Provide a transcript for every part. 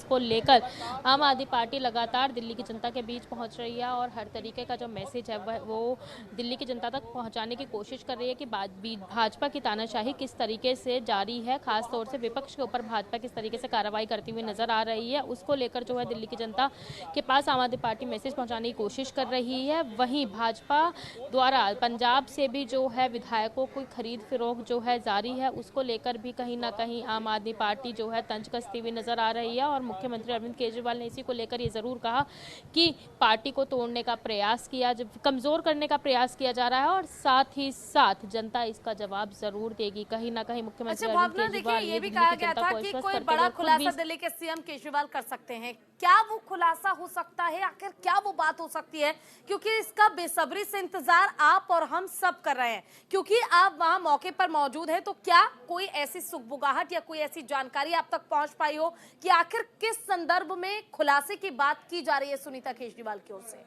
उसको लेकर आम आदमी पार्टी लगातार दिल्ली की जनता के बीच पहुंच रही है और हर तरीके का जो मैसेज है वो दिल्ली की जनता तक पहुंचाने की कोशिश कर रही है कि भाजपा की तानाशाही किस तरीके से जारी है, खासतौर से विपक्ष के ऊपर भाजपा किस तरीके से कार्रवाई करती हुई नजर आ रही है। उसको लेकर जो है दिल्ली की जनता के पास आम आदमी पार्टी मैसेज पहुंचाने की कोशिश कर रही है। वहीं भाजपा द्वारा पंजाब से भी जो है विधायकों की खरीद फरोख्त जो है जारी है, उसको लेकर भी कहीं ना कहीं आम आदमी पार्टी जो है तंज कसती हुई नजर आ रही है। और मुख्यमंत्री अरविंद केजरीवाल ने इसी को लेकर ये जरूर कहा कि पार्टी को तोड़ने का प्रयास किया, कमजोर करने का प्रयास किया जा रहा है और साथ ही साथ जनता इसका जवाब जरूर देगी। कहीं ना कहीं मुख्यमंत्री अरविंद केजरीवाल ये भी कहा गया था कि कोई बड़ा खुलासा दिल्ली के सीएम केजरीवाल कर सकते हैं। क्या वो खुलासा हो सकता है? आखिर क्या वो बात हो सकती है? क्योंकि इसका बेसब्री से इंतजार आप और हम सब कर रहे हैं, क्योंकि आप वहां मौके पर मौजूद हैं। तो क्या कोई ऐसी सुगबुगाहट या कोई ऐसी जानकारी आप तक पहुंच पाई हो कि आखिर किस संदर्भ में खुलासे की बात की जा रही है सुनीता केजरीवाल की ओर से?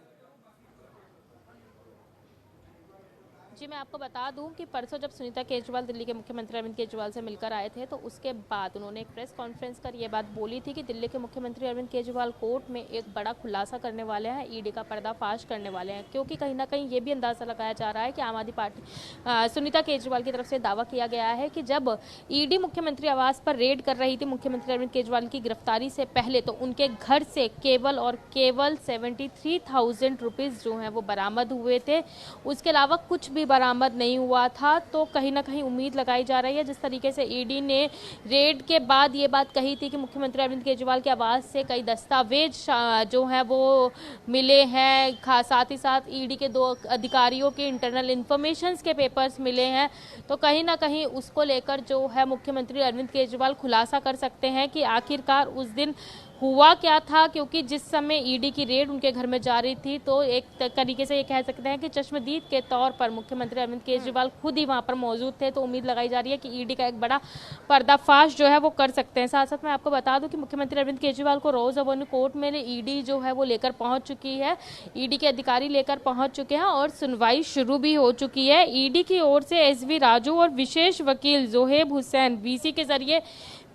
जी, मैं आपको बता दूं कि परसों जब सुनीता केजरीवाल दिल्ली के मुख्यमंत्री अरविंद केजरीवाल से मिलकर आए थे, तो उसके बाद उन्होंने एक प्रेस कॉन्फ्रेंस कर ये बात बोली थी कि दिल्ली के मुख्यमंत्री अरविंद केजरीवाल कोर्ट में एक बड़ा खुलासा करने वाले हैं, ईडी का पर्दाफाश करने वाले हैं। क्योंकि कहीं ना कहीं ये भी अंदाजा लगाया जा रहा है कि आम आदमी पार्टी सुनीता केजरीवाल की तरफ से दावा किया गया है कि जब ईडी मुख्यमंत्री आवास पर रेड कर रही थी मुख्यमंत्री अरविंद केजरीवाल की गिरफ्तारी से पहले, तो उनके घर से केवल और केवल 73,000 रुपीज़ जो हैं वो बरामद हुए थे। उसके अलावा कुछ भी बरामद नहीं हुआ था। तो कहीं ना कहीं उम्मीद लगाई जा रही है, जिस तरीके से ईडी ने रेड के बाद ये बात कही थी कि मुख्यमंत्री अरविंद केजरीवाल के आवास से कई दस्तावेज जो हैं वो मिले हैं, साथ ही साथ ईडी के 2 अधिकारियों के इंटरनल इंफॉर्मेशंस के पेपर्स मिले हैं। तो कहीं ना कहीं उसको लेकर जो है मुख्यमंत्री अरविंद केजरीवाल खुलासा कर सकते हैं कि आखिरकार उस दिन हुआ क्या था। क्योंकि जिस समय ईडी की रेड उनके घर में जारी थी, तो एक तरीके से ये कह सकते हैं कि चश्मदीद के तौर पर मुख्यमंत्री अरविंद केजरीवाल खुद ही वहां पर मौजूद थे। तो उम्मीद लगाई जा रही है कि ईडी का एक बड़ा पर्दाफाश जो है वो कर सकते हैं। साथ साथ मैं आपको बता दूं कि मुख्यमंत्री अरविंद केजरीवाल को रोज एवेन्यू कोर्ट में ईडी जो है वो लेकर पहुंच चुकी है, ईडी के अधिकारी लेकर पहुंच चुके हैं और सुनवाई शुरू भी हो चुकी है। ईडी की ओर से एसवी राजू और विशेष वकील जोहेब हुसैन वीसी के जरिए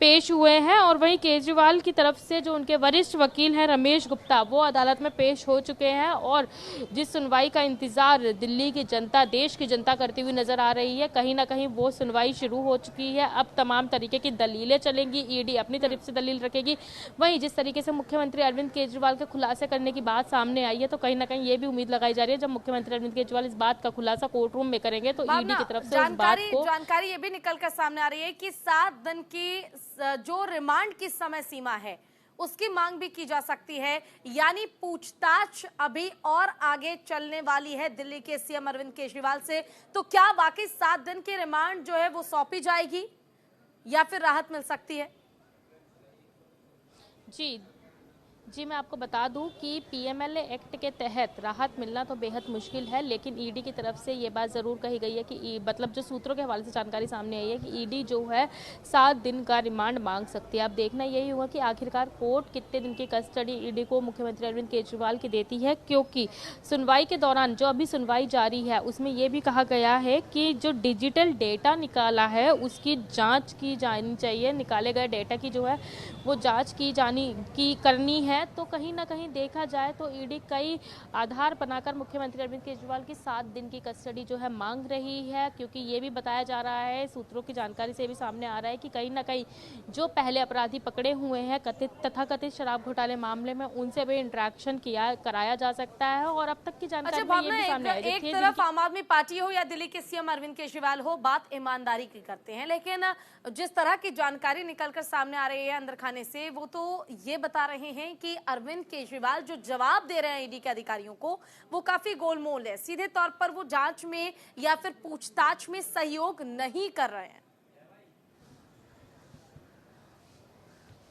पेश हुए हैं, और वहीं केजरीवाल की तरफ से जो उनके वरिष्ठ वकील हैं रमेश गुप्ता, वो अदालत में पेश हो चुके हैं। और जिस सुनवाई का इंतजार दिल्ली की जनता, देश की जनता करती हुई नजर आ रही है, कहीं ना कहीं वो सुनवाई शुरू हो चुकी है। अब तमाम तरीके की दलीलें चलेंगी, ईडी अपनी तरफ से दलील रखेगी। वहीं जिस तरीके से मुख्यमंत्री अरविंद केजरीवाल के खुलासे करने की बात सामने आई है, तो कहीं ना कहीं ये भी उम्मीद लगाई जा रही है जब मुख्यमंत्री अरविंद केजरीवाल इस बात का खुलासा कोर्ट रूम में करेंगे तो ईडी की तरफ से उस बात को जानकारी ये भी निकल कर सामने आ रही है कि 7 दिन की जो रिमांड की समय सीमा है उसकी मांग भी की जा सकती है। यानी पूछताछ अभी और आगे चलने वाली है दिल्ली के सीएम अरविंद केजरीवाल से। तो क्या वाकई 7 दिन की रिमांड जो है वो सौंपी जाएगी या फिर राहत मिल सकती है? जी, मैं आपको बता दूं कि पीएमएलए एक्ट के तहत राहत मिलना तो बेहद मुश्किल है, लेकिन ईडी की तरफ से ये बात ज़रूर कही गई है कि मतलब जो सूत्रों के हवाले से जानकारी सामने आई है कि ईडी जो है 7 दिन का रिमांड मांग सकती है। अब देखना यही हुआ कि आखिरकार कोर्ट कितने दिन की कस्टडी ईडी को मुख्यमंत्री अरविंद केजरीवाल की देती है। क्योंकि सुनवाई के दौरान जो अभी सुनवाई जारी है उसमें यह भी कहा गया है कि जो डिजिटल डेटा निकाला है उसकी जाँच की जानी चाहिए, निकाले गए डेटा की जो है वो जाँच करनी है। तो कहीं ना कहीं देखा जाए तो ईडी कई आधार बनाकर मुख्यमंत्री अरविंद केजरीवाल की 7 दिन की कस्टडी जो है मांग रही है। क्योंकि ये भी बताया जा रहा है, सूत्रों की जानकारी से भी सामने आ रहा है कि कहीं ना कहीं जो पहले अपराधी पकड़े हुए हैं कथित शराब घोटाले मामले में, उनसे भी इंटरेक्शन कराया जा सकता है। और अब तक की जानकारी ये भी सामने आई है। एक तरफ आम आदमी पार्टी हो या दिल्ली के सीएम अरविंद केजरीवाल हो, बात ईमानदारी की करते हैं, लेकिन जिस तरह की जानकारी निकलकर सामने आ रही है अंदर खाने से, वो तो ये बता रहे हैं कि अरविंद केजरीवाल जो जवाब दे रहे हैं ईडी के अधिकारियों को वो काफी गोलमोल है। सीधे तौर पर वो जांच में या फिर पूछताछ में सहयोग नहीं कर रहे हैं।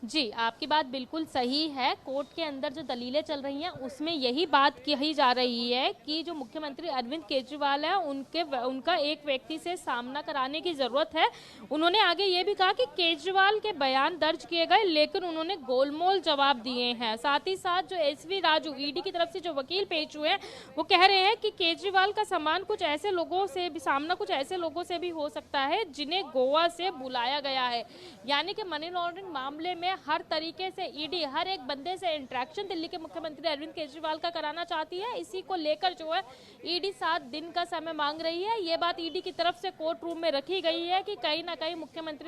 जी, आपकी बात बिल्कुल सही है। कोर्ट के अंदर जो दलीलें चल रही हैं उसमें यही बात कही जा रही है कि जो मुख्यमंत्री अरविंद केजरीवाल है उनका एक व्यक्ति से सामना कराने की जरूरत है। उन्होंने आगे ये भी कहा कि केजरीवाल के बयान दर्ज किए गए लेकिन उन्होंने गोलमोल जवाब दिए हैं। साथ ही साथ जो एसवी राजू ईडी की तरफ से जो वकील पेश हुए हैं वो कह रहे हैं कि केजरीवाल का सामना कुछ ऐसे लोगों से भी हो सकता है जिन्हें गोवा से बुलाया गया है। यानी कि मनी लॉन्ड्रिंग मामले में हर तरीके से ईडी हर एक बंदे से इंटरेक्शन दिल्ली के मुख्यमंत्री अरविंद केजरीवाल का कराना चाहती है। इसी को लेकर जो है ईडी 7 दिन का समय मांग रही है। ये बात ईडी की तरफ से कोर्ट रूम में रखी गई है कि कहीं ना कहीं मुख्यमंत्री